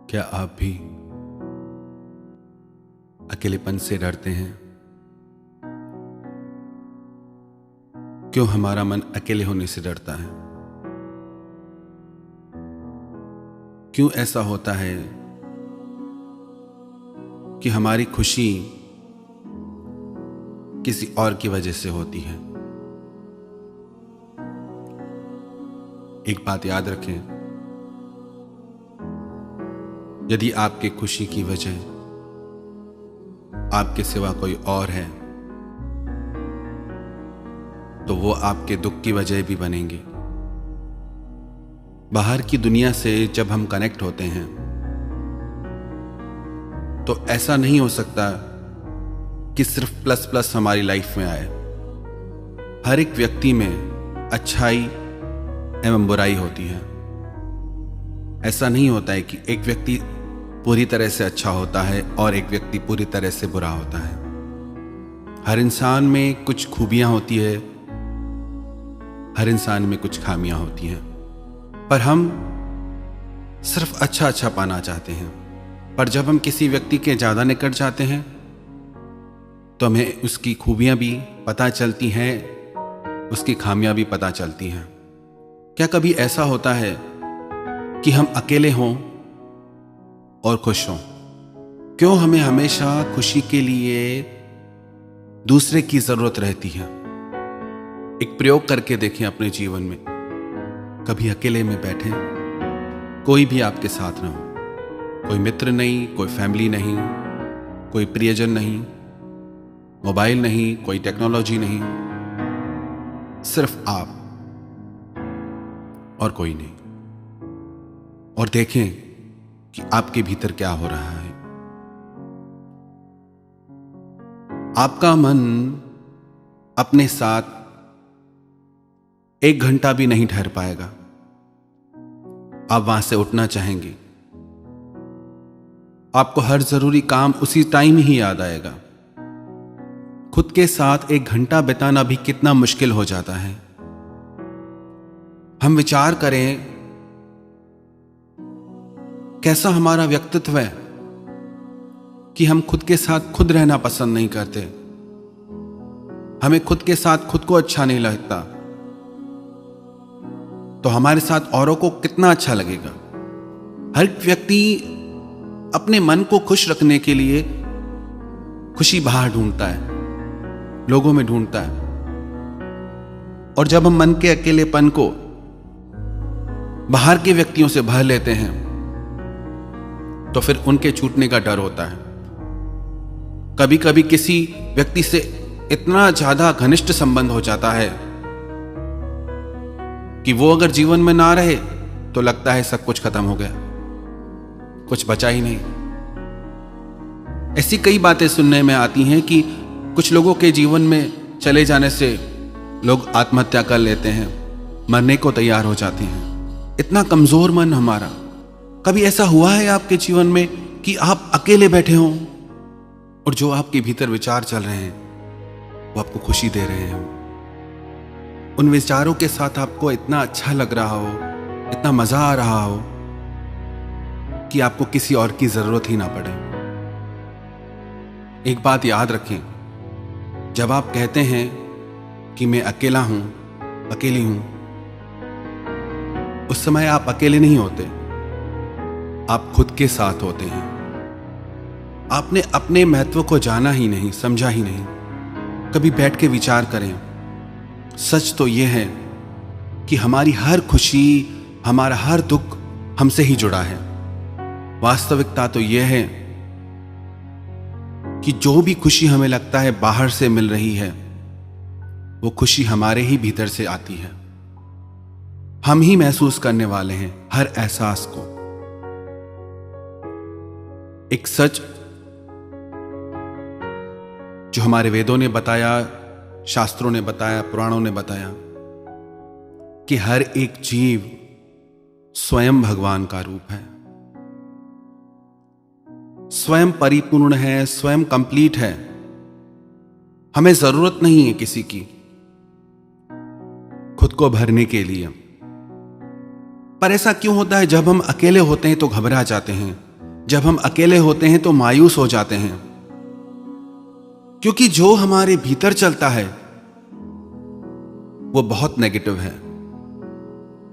क्या आप भी अकेलेपन से डरते हैं? क्यों हमारा मन अकेले होने से डरता है? क्यों ऐसा होता है कि हमारी खुशी किसी और की वजह से होती है? एक बात याद रखें, यदि आपकी खुशी की वजह आपके सिवा कोई और है तो वो आपके दुख की वजह भी बनेंगे। बाहर की दुनिया से जब हम कनेक्ट होते हैं तो ऐसा नहीं हो सकता कि सिर्फ प्लस प्लस हमारी लाइफ में आए। हर एक व्यक्ति में अच्छाई एवं बुराई होती है। ऐसा नहीं होता है कि एक व्यक्ति पूरी तरह से अच्छा होता है और एक व्यक्ति पूरी तरह से बुरा होता है। हर इंसान में कुछ खूबियां होती है, हर इंसान में कुछ खामियां होती हैं, पर हम सिर्फ अच्छा अच्छा पाना चाहते हैं। पर जब हम किसी व्यक्ति के ज्यादा निकट जाते हैं तो हमें उसकी खूबियां भी पता चलती हैं, उसकी खामियां भी पता चलती हैं। क्या कभी ऐसा होता है कि हम अकेले हों और खुश हों? क्यों हमें हमेशा खुशी के लिए दूसरे की जरूरत रहती है? एक प्रयोग करके देखें अपने जीवन में। कभी अकेले में बैठे, कोई भी आपके साथ ना हो, कोई मित्र नहीं, कोई फैमिली नहीं, कोई प्रियजन नहीं, मोबाइल नहीं, कोई टेक्नोलॉजी नहीं, सिर्फ आप और कोई नहीं, और देखें कि आपके भीतर क्या हो रहा है। आपका मन अपने साथ 1 घंटा भी नहीं ठहर पाएगा। आप वहां से उठना चाहेंगे, आपको हर जरूरी काम उसी टाइम ही याद आएगा। खुद के साथ 1 घंटा बिताना भी कितना मुश्किल हो जाता है। हम विचार करें कैसा हमारा व्यक्तित्व है कि हम खुद के साथ खुद रहना पसंद नहीं करते। हमें खुद के साथ खुद को अच्छा नहीं लगता, तो हमारे साथ औरों को कितना अच्छा लगेगा। हर व्यक्ति अपने मन को खुश रखने के लिए खुशी बाहर ढूंढता है, लोगों में ढूंढता है। और जब हम मन के अकेलेपन को बाहर के व्यक्तियों से भर लेते हैं तो फिर उनके छूटने का डर होता है। कभी कभी किसी व्यक्ति से इतना ज्यादा घनिष्ठ संबंध हो जाता है कि वो अगर जीवन में ना रहे तो लगता है सब कुछ खत्म हो गया, कुछ बचा ही नहीं। ऐसी कई बातें सुनने में आती हैं कि कुछ लोगों के जीवन में चले जाने से लोग आत्महत्या कर लेते हैं, मरने को तैयार हो जाते हैं। इतना कमजोर मन हमारा। कभी ऐसा हुआ है आपके जीवन में कि आप अकेले बैठे हों और जो आपके भीतर विचार चल रहे हैं वो आपको खुशी दे रहे हैं? उन विचारों के साथ आपको इतना अच्छा लग रहा हो, इतना मजा आ रहा हो कि आपको किसी और की जरूरत ही ना पड़े। एक बात याद रखें, जब आप कहते हैं कि मैं अकेला हूं, अकेली हूं, उस समय आप अकेले नहीं होते, आप खुद के साथ होते हैं। आपने अपने महत्व को जाना ही नहीं, समझा ही नहीं। कभी बैठ के विचार करें। सच तो यह है कि हमारी हर खुशी, हमारा हर दुख हमसे ही जुड़ा है। वास्तविकता तो यह है कि जो भी खुशी हमें लगता है बाहर से मिल रही है, वो खुशी हमारे ही भीतर से आती है। हम ही महसूस करने वाले हैं हर एहसास को। एक सच जो हमारे वेदों ने बताया, शास्त्रों ने बताया, पुराणों ने बताया कि हर एक जीव स्वयं भगवान का रूप है, स्वयं परिपूर्ण है, स्वयं कंप्लीट है। हमें जरूरत नहीं है किसी की खुद को भरने के लिए। पर ऐसा क्यों होता है जब हम अकेले होते हैं तो घबरा जाते हैं, जब हम अकेले होते हैं तो मायूस हो जाते हैं, क्योंकि जो हमारे भीतर चलता है वो बहुत नेगेटिव है।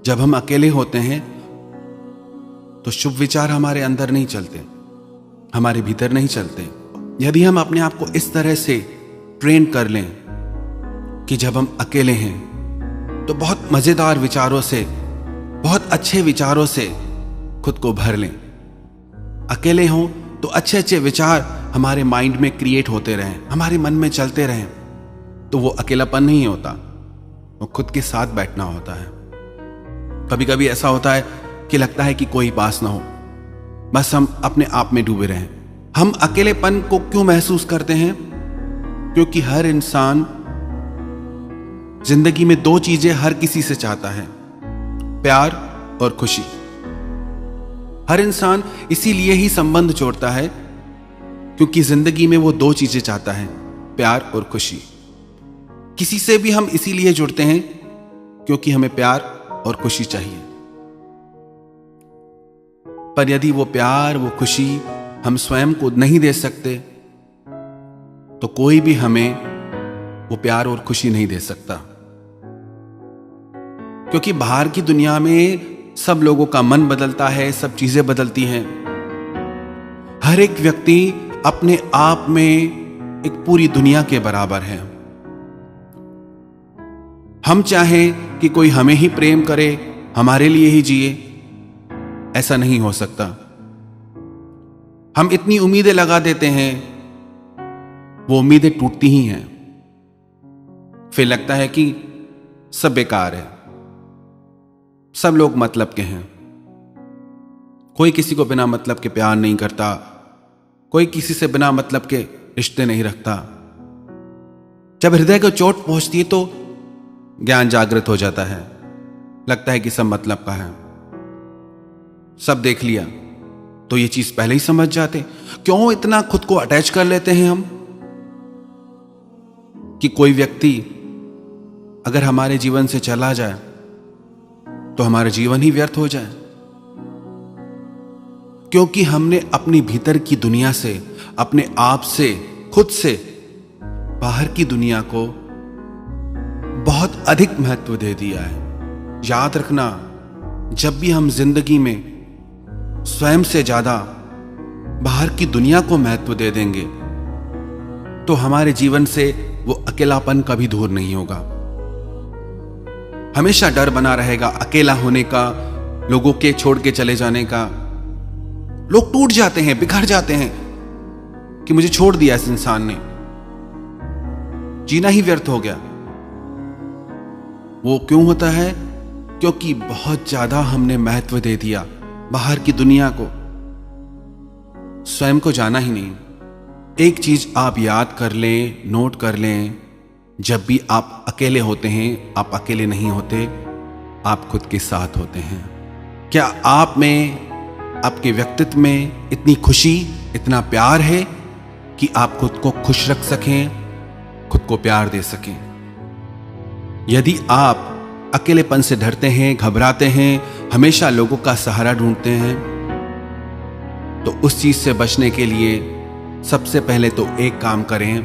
जब हम अकेले होते हैं तो शुभ विचार हमारे अंदर नहीं चलते, हमारे भीतर नहीं चलते। यदि हम अपने आप को इस तरह से ट्रेन कर लें कि जब हम अकेले हैं तो बहुत मजेदार विचारों से, बहुत अच्छे विचारों से खुद को भर लें। अकेले हों तो अच्छे अच्छे विचार हमारे माइंड में क्रिएट होते रहें, हमारे मन में चलते रहें, तो वो अकेलापन नहीं होता, वो खुद के साथ बैठना होता है। कभी कभी ऐसा होता है कि लगता है कि कोई पास ना हो, बस हम अपने आप में डूबे रहें। हम अकेलेपन को क्यों महसूस करते हैं? क्योंकि हर इंसान जिंदगी में दो चीजें हर किसी से चाहता है, प्यार और खुशी। हर इंसान इसीलिए ही संबंध जोड़ता है, क्योंकि जिंदगी में वो दो चीजें चाहता है, प्यार और खुशी। किसी से भी हम इसीलिए जुड़ते हैं क्योंकि हमें प्यार और खुशी चाहिए। पर यदि वो प्यार, वो खुशी हम स्वयं को नहीं दे सकते तो कोई भी हमें वो प्यार और खुशी नहीं दे सकता। क्योंकि बाहर की दुनिया में सब लोगों का मन बदलता है, सब चीजें बदलती हैं। हर एक व्यक्ति अपने आप में एक पूरी दुनिया के बराबर है। हम चाहें कि कोई हमें ही प्रेम करे, हमारे लिए ही जिए, ऐसा नहीं हो सकता। हम इतनी उम्मीदें लगा देते हैं, वो उम्मीदें टूटती ही हैं। फिर लगता है कि सब बेकार है, सब लोग मतलब के हैं, कोई किसी को बिना मतलब के प्यार नहीं करता, कोई किसी से बिना मतलब के रिश्ते नहीं रखता। जब हृदय को चोट पहुंचती है तो ज्ञान जागृत हो जाता है, लगता है कि सब मतलब का है, सब देख लिया तो ये चीज पहले ही समझ जाते। क्यों इतना खुद को अटैच कर लेते हैं हम कि कोई व्यक्ति अगर हमारे जीवन से चला जाए तो हमारा जीवन ही व्यर्थ हो जाए? क्योंकि हमने अपनी भीतर की दुनिया से, अपने आप से, खुद से बाहर की दुनिया को बहुत अधिक महत्व दे दिया है। याद रखना, जब भी हम जिंदगी में स्वयं से ज्यादा बाहर की दुनिया को महत्व दे देंगे तो हमारे जीवन से वो अकेलापन कभी दूर नहीं होगा। हमेशा डर बना रहेगा अकेला होने का, लोगों के छोड़ के चले जाने का। लोग टूट जाते हैं, बिखर जाते हैं कि मुझे छोड़ दिया इस इंसान ने, जीना ही व्यर्थ हो गया। वो क्यों होता है? क्योंकि बहुत ज्यादा हमने महत्व दे दिया बाहर की दुनिया को, स्वयं को जाना ही नहीं। एक चीज आप याद कर लें, नोट कर लें, जब भी आप अकेले होते हैं, आप अकेले नहीं होते, आप खुद के साथ होते हैं। क्या आप में, आपके व्यक्तित्व में इतनी खुशी, इतना प्यार है कि आप खुद को खुश रख सकें, खुद को प्यार दे सकें? यदि आप अकेलेपन से डरते हैं, घबराते हैं, हमेशा लोगों का सहारा ढूंढते हैं, तो उस चीज से बचने के लिए सबसे पहले तो एक काम करें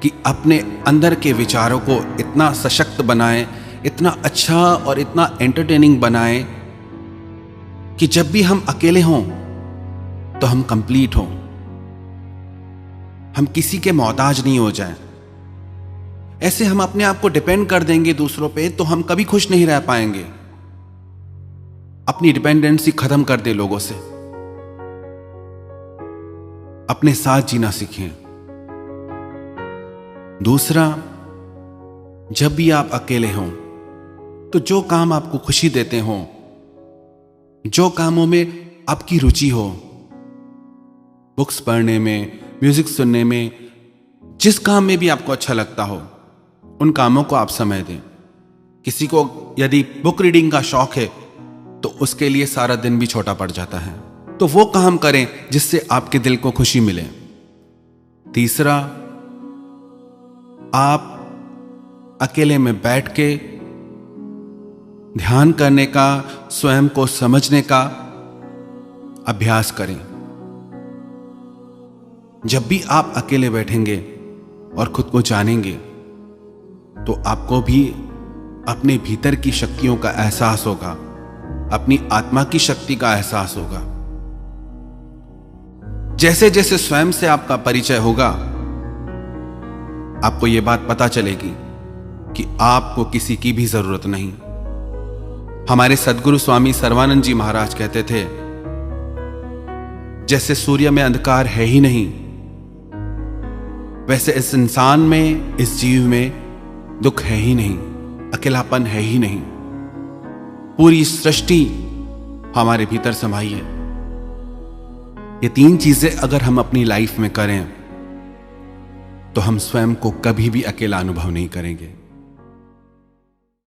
कि अपने अंदर के विचारों को इतना सशक्त बनाएं, इतना अच्छा और इतना एंटरटेनिंग बनाएं कि जब भी हम अकेले हों तो हम कंप्लीट हों, हम किसी के मोहताज नहीं हो जाएं। ऐसे हम अपने आप को डिपेंड कर देंगे दूसरों पे तो हम कभी खुश नहीं रह पाएंगे। अपनी डिपेंडेंसी खत्म कर दे लोगों से, अपने साथ जीना सीखें। दूसरा, जब भी आप अकेले हों तो जो काम आपको खुशी देते हों, जो कामों में आपकी रुचि हो, बुक्स पढ़ने में, म्यूजिक सुनने में, जिस काम में भी आपको अच्छा लगता हो, उन कामों को आप समय दें। किसी को यदि बुक रीडिंग का शौक है तो उसके लिए सारा दिन भी छोटा पड़ जाता है, तो वो काम करें जिससे आपके दिल को खुशी मिले। तीसरा, आप अकेले में बैठ के ध्यान करने का, स्वयं को समझने का अभ्यास करें। जब भी आप अकेले बैठेंगे और खुद को जानेंगे तो आपको भी अपने भीतर की शक्तियों का एहसास होगा, अपनी आत्मा की शक्ति का एहसास होगा। जैसे जैसे स्वयं से आपका परिचय होगा, आपको यह बात पता चलेगी कि आपको किसी की भी जरूरत नहीं। हमारे सद्गुरु स्वामी सर्वानंद जी महाराज कहते थे, जैसे सूर्य में अंधकार है ही नहीं, वैसे इस इंसान में, इस जीव में दुख है ही नहीं, अकेलापन है ही नहीं। पूरी सृष्टि हमारे भीतर समाई है। ये तीन चीजें अगर हम अपनी लाइफ में करें तो हम स्वयं को कभी भी अकेला अनुभव नहीं करेंगे।